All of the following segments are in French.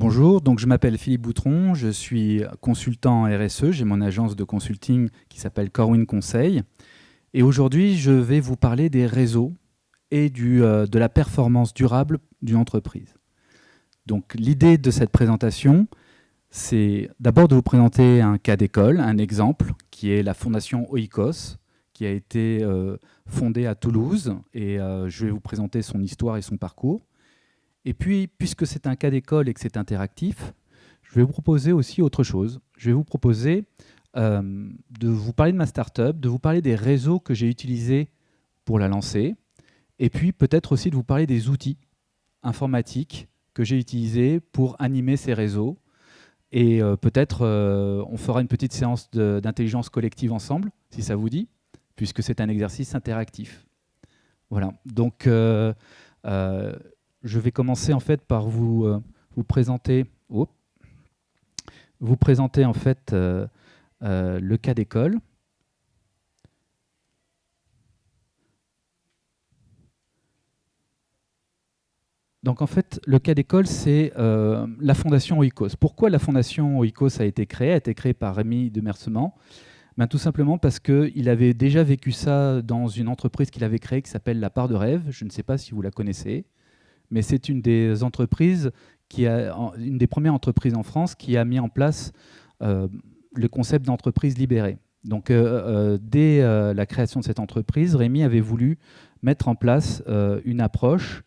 Bonjour, donc je m'appelle Philippe Boutron, je suis consultant RSE, j'ai mon agence de consulting qui s'appelle Corwin Conseil. Et aujourd'hui, je vais vous parler des réseaux et de la performance durable d'une entreprise. Donc l'idée de cette présentation, c'est d'abord de vous présenter un cas d'école, un exemple, qui est la fondation Oikos, qui a été fondée à Toulouse, et je vais vous présenter son histoire et son parcours. Et puis, puisque c'est un cas d'école et que c'est interactif, je vais vous proposer aussi autre chose. Je vais vous proposer de vous parler de ma startup, de vous parler des réseaux que j'ai utilisés pour la lancer, et puis peut-être aussi de vous parler des outils informatiques que j'ai utilisés pour animer ces réseaux. Et peut-être on fera une petite séance d'intelligence collective ensemble, si ça vous dit, puisque c'est un exercice interactif. Voilà. Donc, je vais commencer en fait par vous présenter, en fait le cas d'école. Donc en fait, le cas d'école, c'est la fondation Oikos. Pourquoi la fondation Oikos a été créée? Elle a été créée par Rémi de Mercement. Ben, tout simplement parce qu'il avait déjà vécu ça dans une entreprise qu'il avait créée qui s'appelle La Part de Rêve. Je ne sais pas si vous la connaissez, mais c'est une des entreprises une des premières entreprises en France qui a mis en place le concept d'entreprise libérée. Donc, dès la création de cette entreprise, Rémi avait voulu mettre en place une approche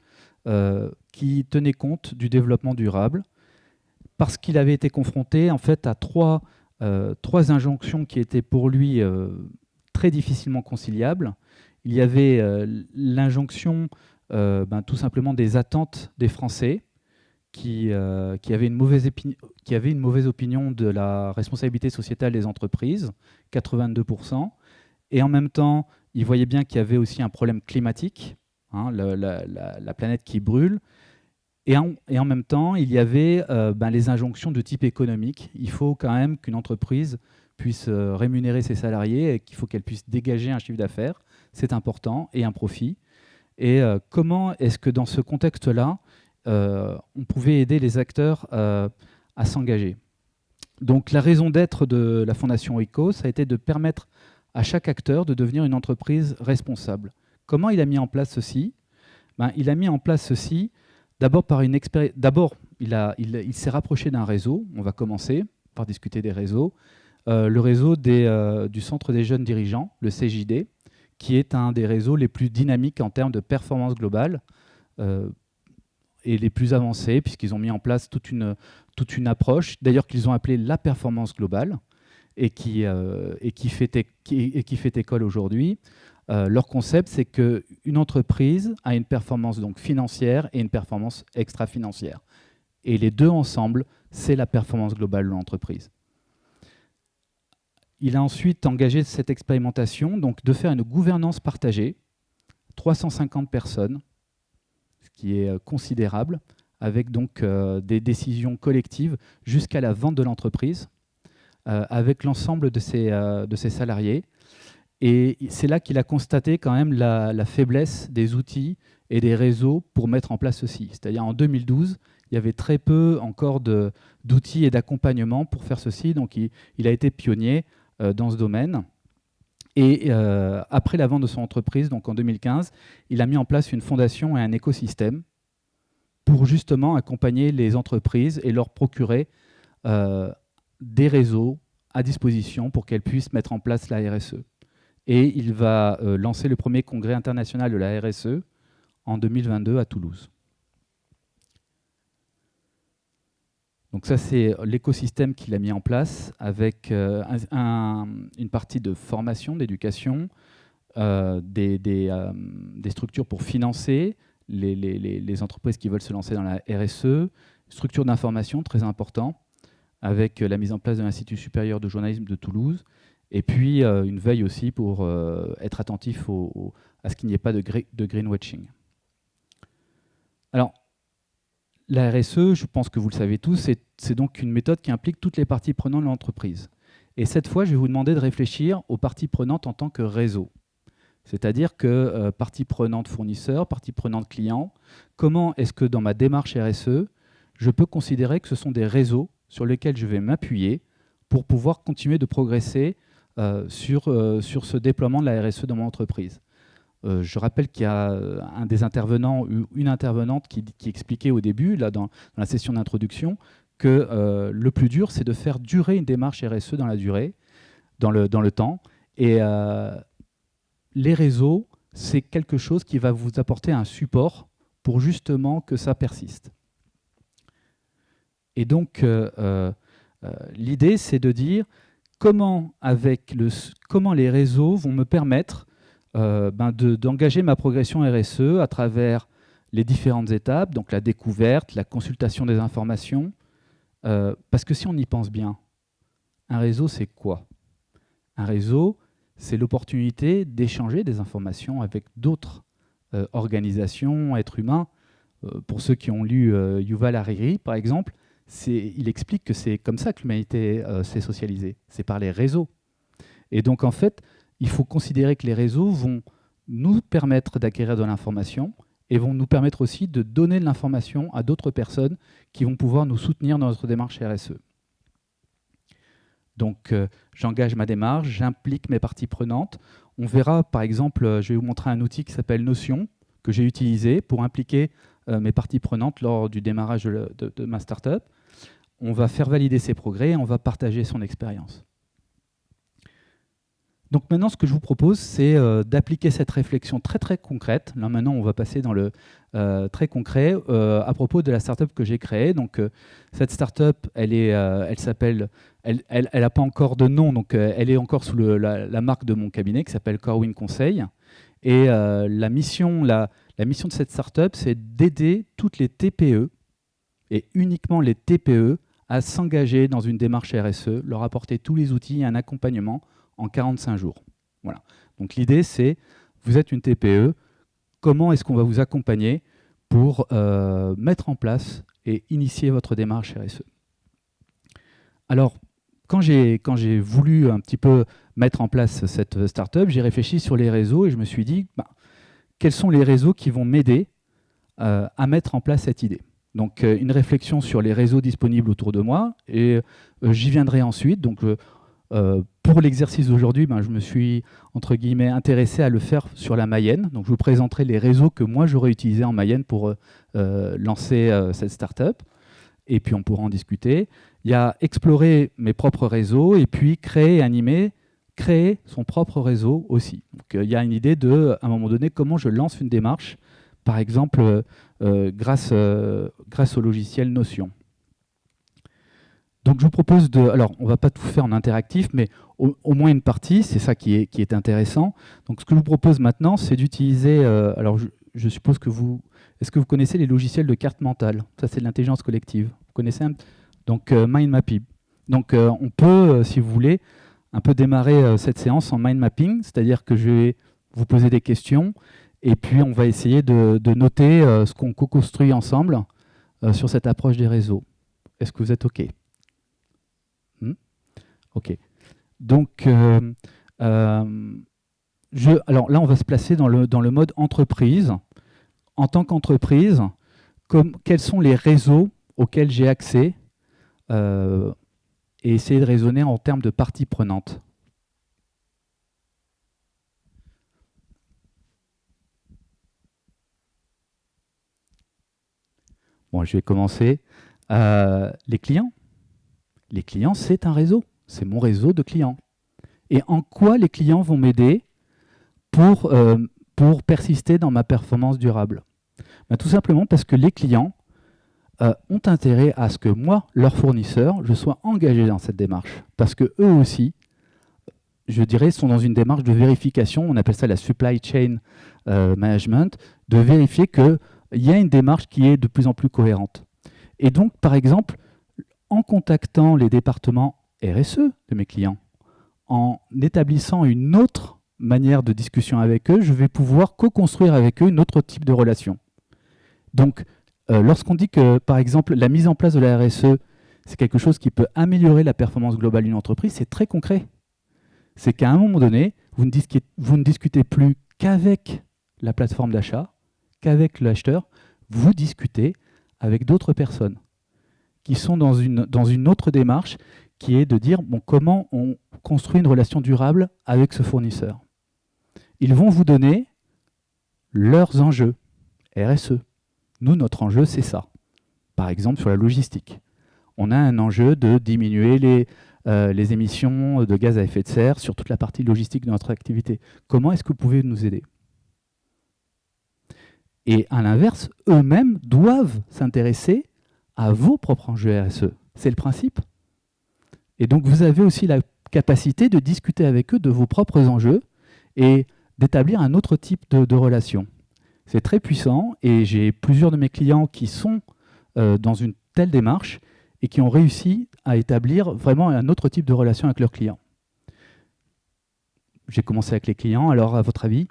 qui tenait compte du développement durable, parce qu'il avait été confronté en fait à trois injonctions qui étaient pour lui très difficilement conciliables. Il y avait l'injonction tout simplement des attentes des Français qui avaient une mauvaise opinion de la responsabilité sociétale des entreprises, 82%. Et en même temps, ils voyaient bien qu'il y avait aussi un problème climatique, hein, la planète qui brûle. Et en même temps, il y avait les injonctions de type économique. Il faut quand même qu'une entreprise puisse rémunérer ses salariés et qu'il faut qu'elle puisse dégager un chiffre d'affaires. C'est important, et un profit. Et comment est-ce que dans ce contexte-là, on pouvait aider les acteurs à s'engager? Donc la raison d'être de la Fondation Oikos a été de permettre à chaque acteur de devenir une entreprise responsable. Comment il a mis en place ceci? Il a mis en place ceci d'abord par une expérience. D'abord, il s'est rapproché d'un réseau. On va commencer par discuter des réseaux. Le réseau du Centre des jeunes dirigeants, le CJD, qui est un des réseaux les plus dynamiques en termes de performance globale et les plus avancés, puisqu'ils ont mis en place toute une approche, d'ailleurs qu'ils ont appelée la performance globale, et qui fait école aujourd'hui. Leur concept, c'est qu'une entreprise a une performance donc financière et une performance extra-financière. Et les deux ensemble, c'est la performance globale de l'entreprise. Il a ensuite engagé cette expérimentation donc de faire une gouvernance partagée, 350 personnes, ce qui est considérable, avec donc des décisions collectives jusqu'à la vente de l'entreprise, avec l'ensemble de ses salariés. Et c'est là qu'il a constaté quand même la faiblesse des outils et des réseaux pour mettre en place ceci. C'est-à-dire en 2012, il y avait très peu encore d'outils et d'accompagnement pour faire ceci. Donc il a été pionnier dans ce domaine. Et après la vente de son entreprise, donc en 2015, il a mis en place une fondation et un écosystème pour justement accompagner les entreprises et leur procurer des réseaux à disposition pour qu'elles puissent mettre en place la RSE. Et il va lancer le premier congrès international de la RSE en 2022 à Toulouse. Donc ça, c'est l'écosystème qu'il a mis en place avec une partie de formation, d'éducation, des structures pour financer les entreprises qui veulent se lancer dans la RSE, structure d'information, très important, avec la mise en place de l'Institut supérieur de journalisme de Toulouse, et puis une veille aussi pour être attentif à ce qu'il n'y ait pas de greenwashing. Alors, la RSE, je pense que vous le savez tous, c'est donc une méthode qui implique toutes les parties prenantes de l'entreprise. Et cette fois, je vais vous demander de réfléchir aux parties prenantes en tant que réseau. C'est-à-dire que partie prenante fournisseur, partie prenante client, comment est-ce que dans ma démarche RSE, je peux considérer que ce sont des réseaux sur lesquels je vais m'appuyer pour pouvoir continuer de progresser sur ce déploiement de la RSE dans mon entreprise. Je rappelle qu'il y a un des intervenants ou une intervenante qui expliquait au début, là, dans la session d'introduction, que le plus dur, c'est de faire durer une démarche RSE dans la durée, dans le temps. Et les réseaux, c'est quelque chose qui va vous apporter un support pour justement que ça persiste. Et donc, l'idée, c'est de dire comment les réseaux vont me permettre d'engager ma progression RSE à travers les différentes étapes, donc la découverte, la consultation des informations. Parce que si on y pense bien, un réseau, c'est quoi? Un réseau, c'est l'opportunité d'échanger des informations avec d'autres organisations, êtres humains. Pour ceux qui ont lu Yuval Harari, par exemple, il explique que c'est comme ça que l'humanité s'est socialisée. C'est par les réseaux. Et donc, en fait, il faut considérer que les réseaux vont nous permettre d'acquérir de l'information et vont nous permettre aussi de donner de l'information à d'autres personnes qui vont pouvoir nous soutenir dans notre démarche RSE. Donc, j'engage ma démarche, j'implique mes parties prenantes. On verra, par exemple, je vais vous montrer un outil qui s'appelle Notion, que j'ai utilisé pour impliquer mes parties prenantes lors du démarrage de ma startup. On va faire valider ses progrès et on va partager son expérience. Donc maintenant, ce que je vous propose, c'est d'appliquer cette réflexion très très concrète. Là maintenant, on va passer dans le très concret à propos de la startup que j'ai créée. Donc cette startup, elle s'appelle, elle n'a pas encore de nom, donc elle est encore sous la marque de mon cabinet qui s'appelle Corwin Conseil. Et la mission de cette startup, c'est d'aider toutes les TPE et uniquement les TPE à s'engager dans une démarche RSE, leur apporter tous les outils et un accompagnement en 45 jours. Voilà. Donc l'idée, c'est, vous êtes une TPE, comment est-ce qu'on va vous accompagner pour mettre en place et initier votre démarche RSE? Alors, quand j'ai voulu un petit peu mettre en place cette startup, j'ai réfléchi sur les réseaux et je me suis dit, quels sont les réseaux qui vont m'aider à mettre en place cette idée? Donc, une réflexion sur les réseaux disponibles autour de moi et j'y viendrai ensuite. Donc, pour l'exercice d'aujourd'hui, je me suis, entre guillemets, intéressé à le faire sur la Mayenne. Donc, je vous présenterai les réseaux que moi, j'aurais utilisés en Mayenne pour lancer cette startup. Et puis, on pourra en discuter. Il y a explorer mes propres réseaux et puis créer et animer, créer son propre réseau aussi. Donc, il y a une idée de, à un moment donné, comment je lance une démarche, par exemple, grâce au logiciel Notion. Donc je vous propose de... Alors, on ne va pas tout faire en interactif, mais au moins une partie, c'est ça qui est intéressant. Donc ce que je vous propose maintenant, c'est d'utiliser... alors je suppose que vous... Est-ce que vous connaissez les logiciels de carte mentale? Ça, c'est de l'intelligence collective. Vous connaissez Donc mind mapping. Donc on peut, si vous voulez, un peu démarrer cette séance en mind mapping, c'est-à-dire que je vais vous poser des questions et puis on va essayer de noter ce qu'on co-construit ensemble sur cette approche des réseaux. Est-ce que vous êtes OK? OK. Donc, alors là, on va se placer dans le mode entreprise. En tant qu'entreprise, quels sont les réseaux auxquels j'ai accès et essayer de raisonner en termes de parties prenantes. Bon, je vais commencer. Les clients. Les clients, c'est un réseau. C'est mon réseau de clients. Et en quoi les clients vont m'aider pour persister dans ma performance durable? Tout simplement parce que les clients ont intérêt à ce que moi, leur fournisseur, je sois engagé dans cette démarche. Parce que eux aussi, je dirais, sont dans une démarche de vérification, on appelle ça la supply chain management, de vérifier qu'il y a une démarche qui est de plus en plus cohérente. Et donc, par exemple, en contactant les départements RSE de mes clients, en établissant une autre manière de discussion avec eux, je vais pouvoir co-construire avec eux un autre type de relation. Donc, lorsqu'on dit que, par exemple, la mise en place de la RSE, c'est quelque chose qui peut améliorer la performance globale d'une entreprise, c'est très concret. C'est qu'à un moment donné, vous ne discutez plus qu'avec la plateforme d'achat, qu'avec l'acheteur, vous discutez avec d'autres personnes. qui sont dans une autre démarche, qui est de dire bon, comment on construit une relation durable avec ce fournisseur. Ils vont vous donner leurs enjeux, RSE. Nous, notre enjeu, c'est ça. Par exemple, sur la logistique. On a un enjeu de diminuer les émissions de gaz à effet de serre sur toute la partie logistique de notre activité. Comment est-ce que vous pouvez nous aider? Et à l'inverse, eux-mêmes doivent s'intéresser à vos propres enjeux RSE. C'est le principe. Et donc, vous avez aussi la capacité de discuter avec eux de vos propres enjeux et d'établir un autre type de relation. C'est très puissant et j'ai plusieurs de mes clients qui sont dans une telle démarche et qui ont réussi à établir vraiment un autre type de relation avec leurs clients. J'ai commencé avec les clients, alors à votre avis?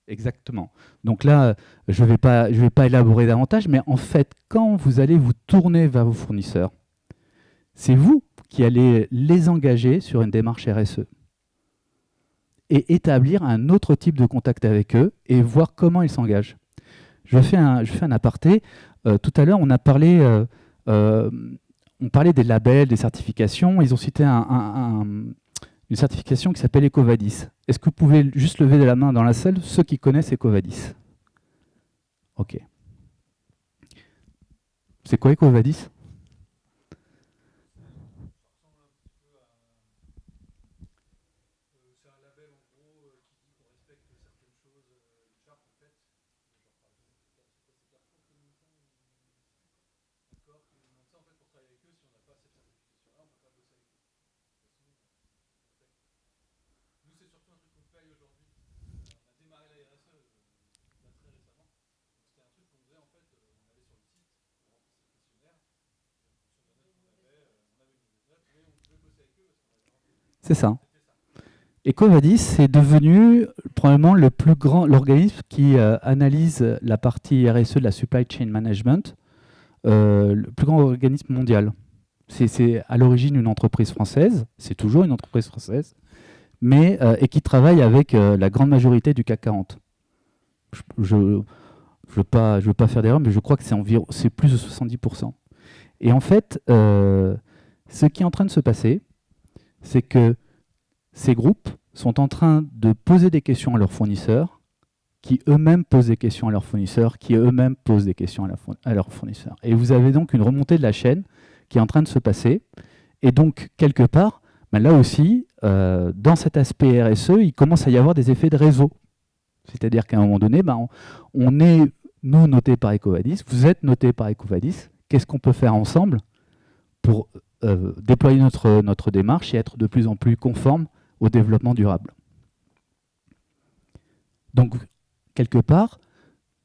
Exactement. Donc là, je ne vais pas élaborer davantage, mais en fait, quand vous allez vous tourner vers vos fournisseurs, c'est vous qui allez les engager sur une démarche RSE et établir un autre type de contact avec eux et voir comment ils s'engagent. Je fais un aparté. Tout à l'heure, on parlait des labels, des certifications. Ils ont cité une certification qui s'appelle EcoVadis. Est-ce que vous pouvez juste lever de la main dans la salle ceux qui connaissent EcoVadis? Ok. C'est quoi EcoVadis? C'est ça. EcoVadis est devenu probablement le plus grand, l'organisme qui analyse la partie RSE de la supply chain management, le plus grand organisme mondial. C'est à l'origine une entreprise française, c'est toujours une entreprise française, mais et qui travaille avec la grande majorité du CAC 40. Je ne veux pas faire d'erreur, mais je crois que c'est plus de 70%. Et en fait, ce qui est en train de se passer, c'est que ces groupes sont en train de poser des questions à leurs fournisseurs, qui eux-mêmes posent des questions à leurs fournisseurs, qui eux-mêmes posent des questions à leurs fournisseurs. Et vous avez donc une remontée de la chaîne qui est en train de se passer. Et donc, quelque part, ben là aussi, dans cet aspect RSE, il commence à y avoir des effets de réseau. C'est-à-dire qu'à un moment donné, ben, on est, nous, notés par EcoVadis, vous êtes notés par EcoVadis. Qu'est-ce qu'on peut faire ensemble pour déployer notre démarche et être de plus en plus conforme au développement durable? Donc, quelque part,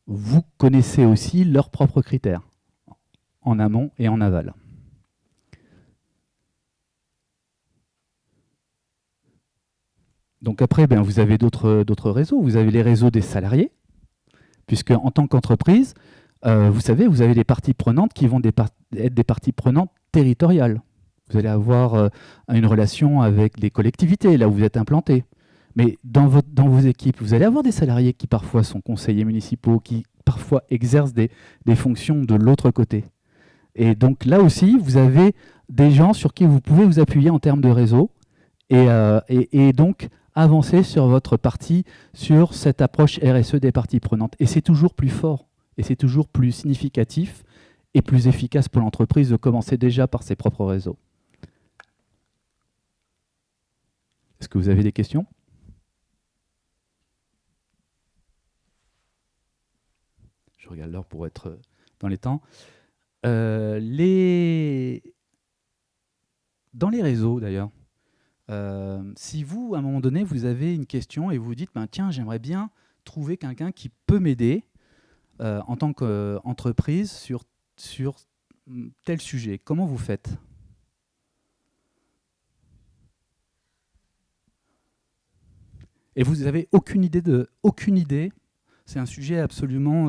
vous connaissez aussi leurs propres critères, en amont et en aval. Donc après, ben, vous avez d'autres réseaux. Vous avez les réseaux des salariés, puisque en tant qu'entreprise, vous savez, vous avez des parties prenantes qui vont être des parties prenantes territoriales. Vous allez avoir une relation avec des collectivités, là où vous êtes implanté. Mais dans vos équipes, vous allez avoir des salariés qui parfois sont conseillers municipaux, qui parfois exercent des fonctions de l'autre côté. Et donc là aussi, vous avez des gens sur qui vous pouvez vous appuyer en termes de réseau et donc avancer sur votre partie, sur cette approche RSE des parties prenantes. Et c'est toujours plus fort, et c'est toujours plus significatif et plus efficace pour l'entreprise de commencer déjà par ses propres réseaux. Est-ce que vous avez des questions ? Je regarde l'heure pour être dans les temps. Dans les réseaux, d'ailleurs, si vous, à un moment donné, vous avez une question et vous vous dites ben, « Tiens, j'aimerais bien trouver quelqu'un qui peut m'aider en tant qu'entreprise sur tel sujet », comment vous faites ? Et vous n'avez aucune idée. C'est un sujet absolument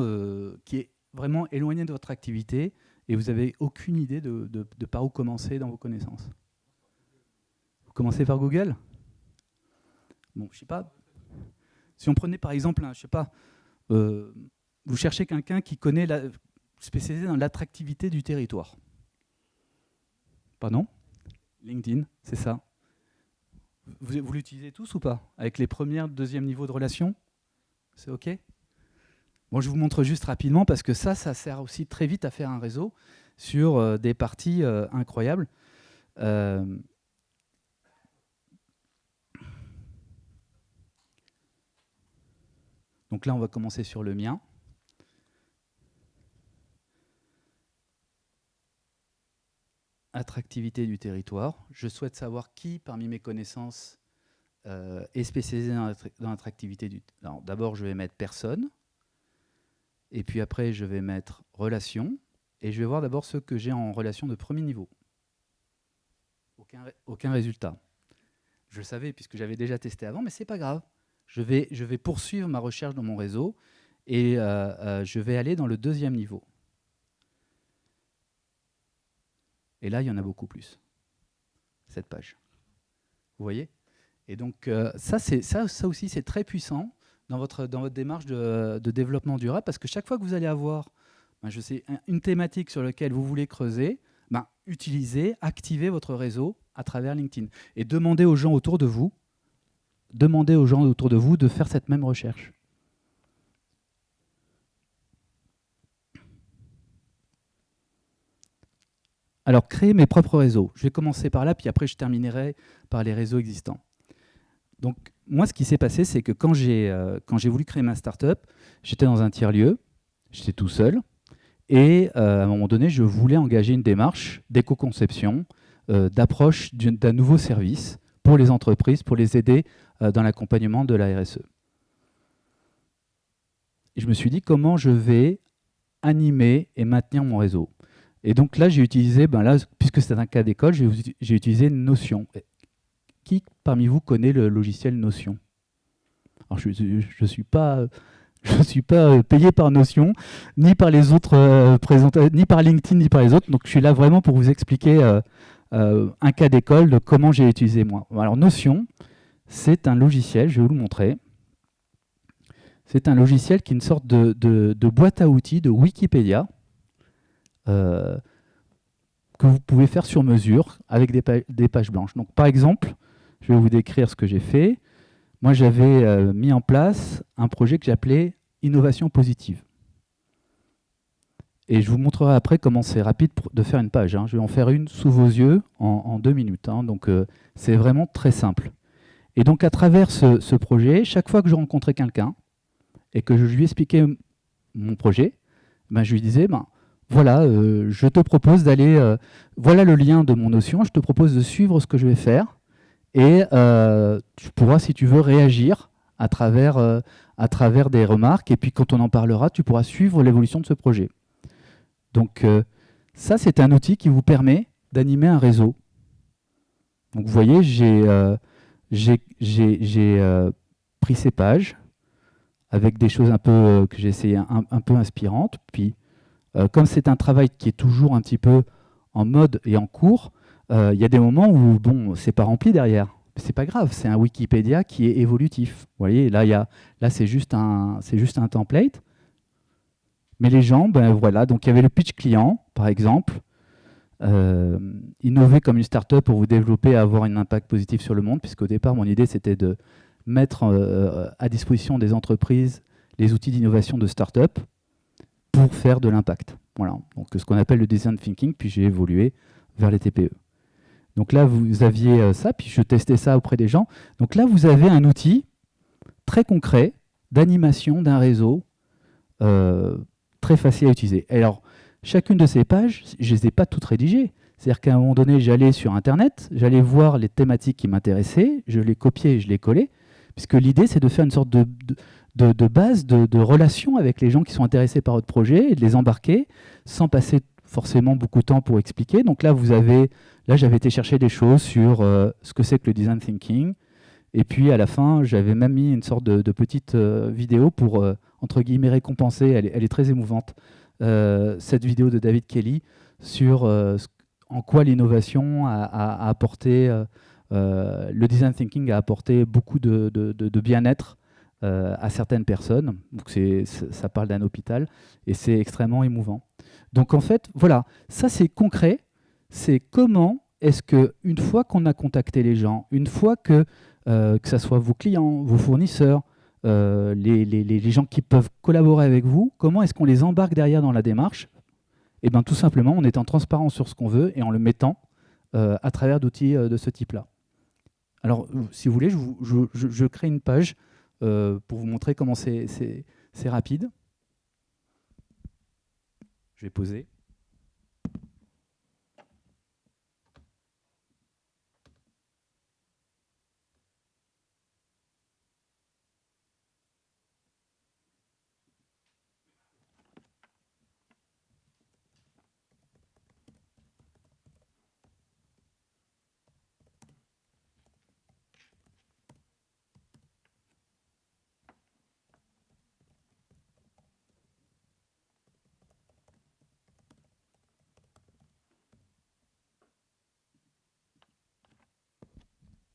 qui est vraiment éloigné de votre activité et vous n'avez aucune idée de par où commencer dans vos connaissances. Vous commencez par Google ? Bon, je sais pas. Si on prenait par exemple, je sais pas, vous cherchez quelqu'un qui connaît spécialisé dans l'attractivité du territoire. Pardon? LinkedIn, c'est ça. Vous l'utilisez tous ou pas? Avec les premiers, deuxième niveaux de relation? C'est OK? Bon, je vous montre juste rapidement parce que ça sert aussi très vite à faire un réseau sur des parties incroyables. Donc là, on va commencer sur le mien. Attractivité du territoire. Je souhaite savoir qui, parmi mes connaissances, est spécialisé dans l'attractivité du territoire. D'abord, je vais mettre personne. Et puis après, je vais mettre relation. Et je vais voir d'abord ceux que j'ai en relation de premier niveau. Aucun résultat. Je le savais puisque j'avais déjà testé avant, mais ce n'est pas grave. Je vais poursuivre ma recherche dans mon réseau et je vais aller dans le deuxième niveau. Et là, il y en a beaucoup plus. Cette page. Vous voyez? Et donc, ça aussi, c'est très puissant dans votre démarche de développement durable, parce que chaque fois que vous allez avoir une thématique sur laquelle vous voulez creuser, utilisez, activez votre réseau à travers LinkedIn. Et demandez aux gens autour de vous de faire cette même recherche. Alors, créer mes propres réseaux. Je vais commencer par là, puis après, je terminerai par les réseaux existants. Donc, moi, ce qui s'est passé, c'est que quand j'ai voulu créer ma startup, j'étais dans un tiers-lieu, j'étais tout seul, et à un moment donné, je voulais engager une démarche d'éco-conception, d'approche d'un nouveau service pour les entreprises, pour les aider dans l'accompagnement de la RSE. Et je me suis dit, comment je vais animer et maintenir mon réseau? Et donc là, j'ai utilisé, puisque c'est un cas d'école, j'ai utilisé Notion. Qui parmi vous connaît le logiciel Notion? Alors, je suis pas payé par Notion, ni par les autres ni par LinkedIn, ni par les autres. Donc, je suis là vraiment pour vous expliquer un cas d'école de comment j'ai utilisé moi. Alors, Notion, c'est un logiciel, je vais vous le montrer. C'est un logiciel qui est une sorte de boîte à outils de Wikipédia que vous pouvez faire sur mesure avec des pages blanches. Donc, par exemple, je vais vous décrire ce que j'ai fait. Moi, j'avais mis en place un projet que j'appelais Innovation positive. Et je vous montrerai après comment c'est rapide de faire une page. Je vais en faire une sous vos yeux en 2 minutes. Donc, c'est vraiment très simple. Et donc, à travers ce projet, chaque fois que je rencontrais quelqu'un et que je lui expliquais mon projet, je lui disais, voilà, je te propose d'aller, voilà le lien de mon Notion, je te propose de suivre ce que je vais faire et tu pourras, si tu veux, réagir à travers des remarques et puis quand on en parlera, tu pourras suivre l'évolution de ce projet. Donc ça, c'est un outil qui vous permet d'animer un réseau. Donc vous voyez, j'ai pris ces pages avec des choses un peu que j'ai essayé un peu inspirantes, puis comme c'est un travail qui est toujours un petit peu en mode et en cours, il y a des moments où c'est pas rempli derrière. C'est pas grave, c'est un Wikipédia qui est évolutif. Vous voyez, là c'est juste un template. Mais les gens, voilà, donc il y avait le pitch client, par exemple. Innover comme une start-up pour vous développer et avoir un impact positif sur le monde, puisqu'au départ, mon idée, c'était de mettre à disposition des entreprises les outils d'innovation de start-up pour faire de l'impact. Voilà, donc ce qu'on appelle le design thinking, puis j'ai évolué vers les TPE. Donc là, vous aviez ça, puis je testais ça auprès des gens. Donc là, vous avez un outil très concret d'animation d'un réseau très facile à utiliser. Et alors, chacune de ces pages, je ne les ai pas toutes rédigées. C'est-à-dire qu'à un moment donné, j'allais sur Internet, j'allais voir les thématiques qui m'intéressaient, je les copiais et je les collais, puisque l'idée, c'est de faire une sorte de base, de relation avec les gens qui sont intéressés par votre projet et de les embarquer sans passer forcément beaucoup de temps pour expliquer. Donc là, j'avais été chercher des choses sur ce que c'est que le design thinking. Et puis à la fin, j'avais même mis une sorte de petite vidéo pour, entre guillemets, récompenser. Elle est très émouvante, cette vidéo de David Kelly sur en quoi l'innovation a apporté, le design thinking a apporté beaucoup de bien-être à certaines personnes. Donc ça parle d'un hôpital et c'est extrêmement émouvant. Donc en fait, voilà, ça c'est concret, c'est comment est-ce que une fois qu'on a contacté les gens, une fois que ça soit vos clients, vos fournisseurs, les gens qui peuvent collaborer avec vous, comment est-ce qu'on les embarque derrière dans la démarche? Eh bien tout simplement en étant transparent sur ce qu'on veut et en le mettant à travers d'outils de ce type-là. Alors si vous voulez, je crée une page pour vous montrer comment c'est rapide. Je vais poser.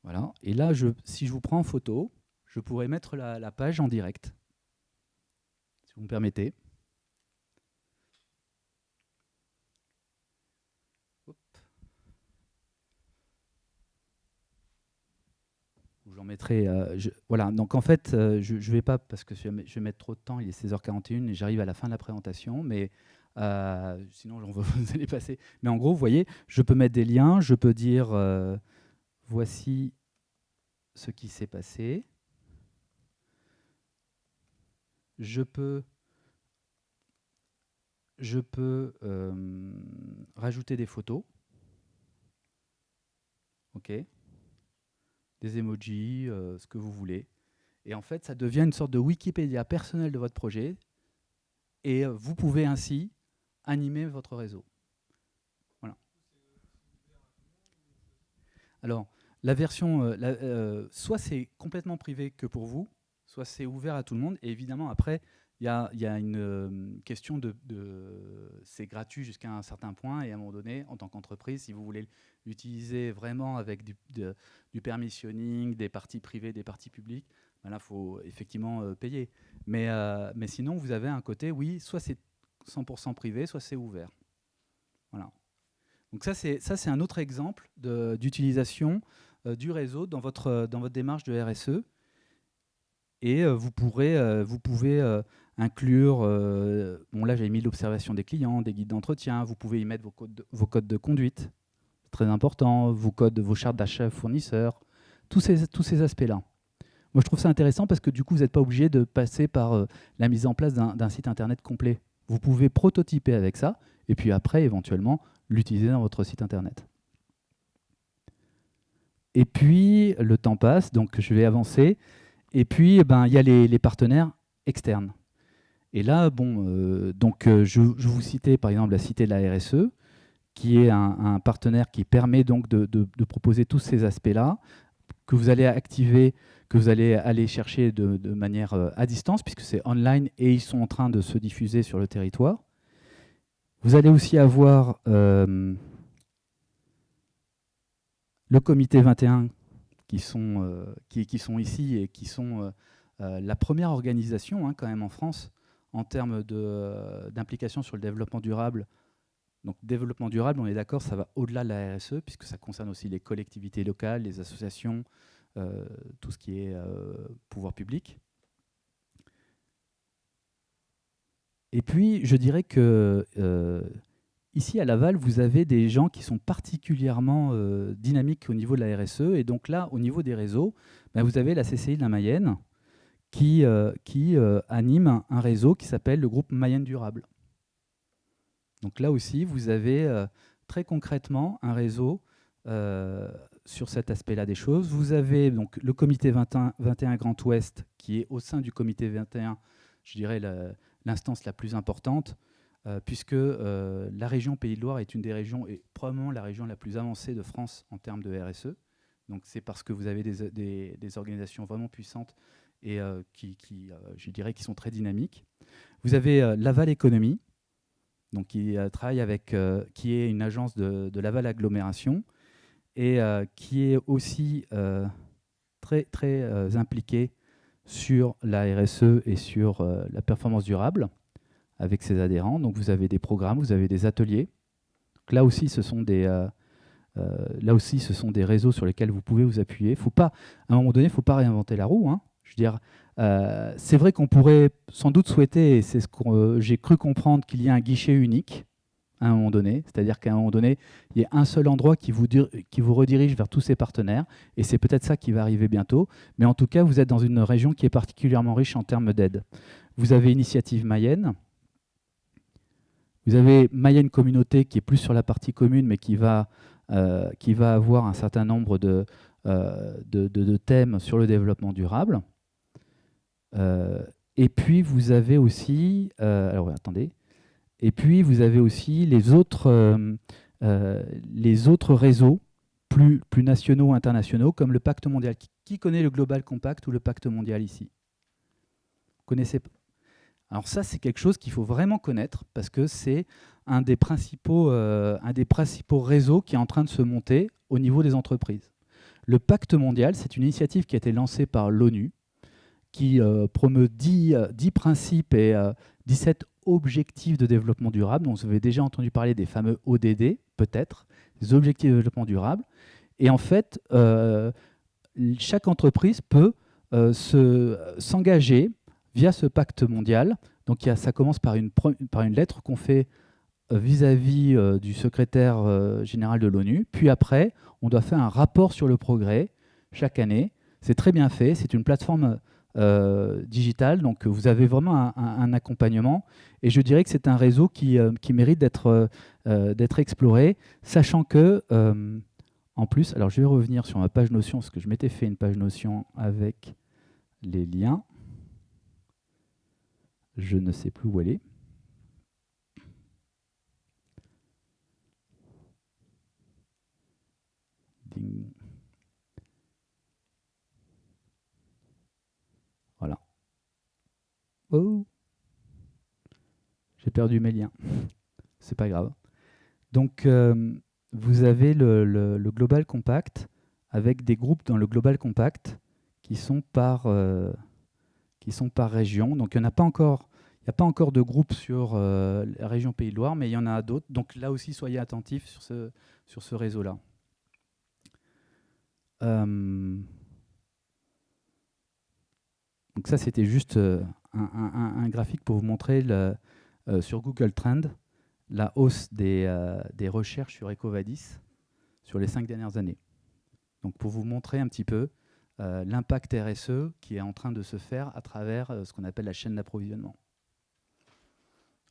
Voilà. Et là, si je vous prends en photo, je pourrais mettre la page en direct, si vous me permettez. Hop. J'en mettrai. Voilà. Donc en fait, je ne vais pas, parce que je vais mettre trop de temps, il est 16h41 et j'arrive à la fin de la présentation, mais sinon vous allez passer. Mais en gros, vous voyez, je peux mettre des liens, je peux dire voici ce qui s'est passé. Je peux rajouter des photos. OK. Des emojis, ce que vous voulez. Et en fait, ça devient une sorte de Wikipédia personnel de votre projet. Et vous pouvez ainsi animer votre réseau. Voilà. Alors, la version, soit c'est complètement privé que pour vous, soit c'est ouvert à tout le monde. Et évidemment, après, il y a une question c'est gratuit jusqu'à un certain point. Et à un moment donné, en tant qu'entreprise, si vous voulez l'utiliser vraiment avec du permissioning, des parties privées, des parties publiques, ben là, il faut effectivement payer. Mais sinon, vous avez un côté, oui, soit c'est 100% privé, soit c'est ouvert. Voilà. Donc ça, c'est un autre exemple d'utilisation du réseau dans votre démarche de RSE. Et vous pouvez inclure, bon là j'ai mis l'observation des clients, des guides d'entretien, vous pouvez y mettre vos codes de conduite, très important, vos chartes d'achat fournisseurs, tous ces aspects-là. Moi je trouve ça intéressant parce que du coup vous n'êtes pas obligé de passer par la mise en place d'un site internet complet. Vous pouvez prototyper avec ça et puis après éventuellement l'utiliser dans votre site internet. Et puis le temps passe, donc je vais avancer. Et puis, il y a les partenaires externes. Et là, je vous citais par exemple la Cité de la RSE, qui est un partenaire qui permet donc de proposer tous ces aspects-là, que vous allez activer, que vous allez aller chercher de manière à distance, puisque c'est online et ils sont en train de se diffuser sur le territoire. Vous allez aussi avoir le comité 21 qui sont ici et qui sont la première organisation quand même en France en termes d'implication sur le développement durable. Donc développement durable, on est d'accord, ça va au-delà de la RSE, puisque ça concerne aussi les collectivités locales, les associations, tout ce qui est pouvoir public. Et puis, je dirais que ici, à Laval, vous avez des gens qui sont particulièrement dynamiques au niveau de la RSE. Et donc là, au niveau des réseaux, vous avez la CCI de la Mayenne qui anime un réseau qui s'appelle le groupe Mayenne Durable. Donc là aussi, vous avez très concrètement un réseau sur cet aspect-là des choses. Vous avez donc le comité 21 Grand Ouest qui est au sein du comité 21, je dirais l'instance la plus importante, puisque la région Pays de Loire est une des régions, et probablement la région la plus avancée de France en termes de RSE. Donc c'est parce que vous avez des organisations vraiment puissantes et je dirais, qui sont très dynamiques. Vous avez Laval Économie, donc qui travaille qui est une agence de Laval Agglomération et qui est aussi très, très impliquée sur la RSE et sur la performance durable, avec ses adhérents. Donc vous avez des programmes, vous avez des ateliers. Donc là aussi, ce sont des réseaux sur lesquels vous pouvez vous appuyer. Faut pas, à un moment donné, il ne faut pas réinventer la roue, hein. Je veux dire, c'est vrai qu'on pourrait sans doute souhaiter, et c'est ce que j'ai cru comprendre, qu'il y ait un guichet unique à un moment donné, c'est-à-dire qu'à un moment donné, il y a un seul endroit qui vous redirige vers tous ses partenaires, et c'est peut-être ça qui va arriver bientôt, mais en tout cas, vous êtes dans une région qui est particulièrement riche en termes d'aide. Vous avez Initiative Mayenne, vous avez Mayenne Communauté qui est plus sur la partie commune, mais qui va avoir un certain nombre de thèmes sur le développement durable. Et puis vous avez aussi, alors attendez, et puis vous avez aussi les autres réseaux plus nationaux, internationaux, comme le Pacte mondial. Qui connaît le Global Compact ou le Pacte mondial ici? Vous connaissez? Alors ça, c'est quelque chose qu'il faut vraiment connaître parce que c'est un des principaux réseaux qui est en train de se monter au niveau des entreprises. Le Pacte mondial, c'est une initiative qui a été lancée par l'ONU, qui promeut 10 principes et 17 objectifs de développement durable. Donc, vous avez déjà entendu parler des fameux ODD, peut-être, des objectifs de développement durable. Et en fait, chaque entreprise peut s'engager via ce pacte mondial. Donc, ça commence par une lettre qu'on fait vis-à-vis du secrétaire général de l'ONU. Puis après, on doit faire un rapport sur le progrès chaque année. C'est très bien fait. C'est une plateforme digitale. Donc, vous avez vraiment un accompagnement. Et je dirais que c'est un réseau qui mérite d'être exploré, sachant que, en plus, alors je vais revenir sur ma page Notion, parce que je m'étais fait une page Notion avec les liens. Je ne sais plus où elle est. Ding. Voilà. Oh, j'ai perdu mes liens. C'est pas grave. Donc, vous avez le Global Compact avec des groupes dans le Global Compact qui sont par région. Donc, il n'y a pas encore de groupe sur la région Pays de Loire, mais il y en a d'autres. Donc là aussi, soyez attentifs sur ce réseau-là. Donc ça, c'était juste un graphique pour vous montrer sur Google Trends la hausse des recherches sur EcoVadis sur les 5 dernières années. Donc pour vous montrer un petit peu l'impact RSE qui est en train de se faire à travers ce qu'on appelle la chaîne d'approvisionnement.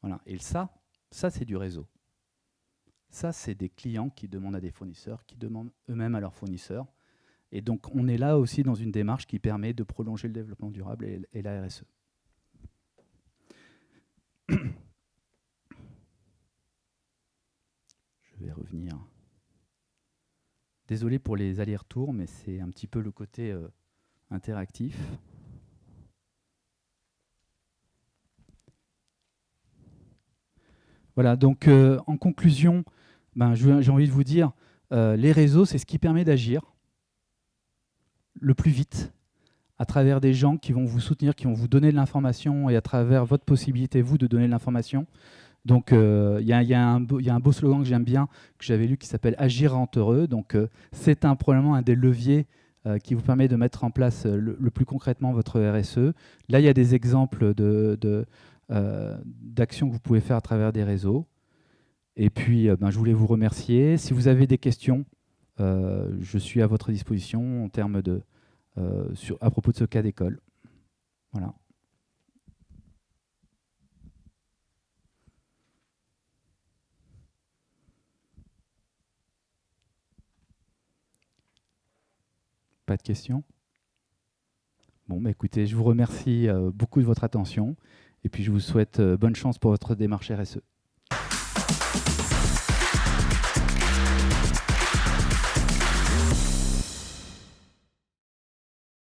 Voilà. Et ça c'est du réseau. Ça, c'est des clients qui demandent à des fournisseurs, qui demandent eux-mêmes à leurs fournisseurs. Et donc, on est là aussi dans une démarche qui permet de prolonger le développement durable et la RSE. Je vais revenir. Désolé pour les allers-retours, mais c'est un petit peu le côté interactif. Voilà, donc en conclusion, j'ai envie de vous dire, les réseaux, c'est ce qui permet d'agir le plus vite à travers des gens qui vont vous soutenir, qui vont vous donner de l'information et à travers votre possibilité, vous, de donner de l'information. Donc, il y a un beau slogan que j'aime bien, que j'avais lu, qui s'appelle « Agir rend heureux ». Donc, c'est probablement un des leviers qui vous permet de mettre en place le plus concrètement votre RSE. Là, il y a des exemples d'actions que vous pouvez faire à travers des réseaux. Et puis, je voulais vous remercier. Si vous avez des questions, je suis à votre disposition en termes à propos de ce cas d'école. Voilà. Pas de questions? Bon, écoutez, je vous remercie beaucoup de votre attention et puis je vous souhaite bonne chance pour votre démarche RSE.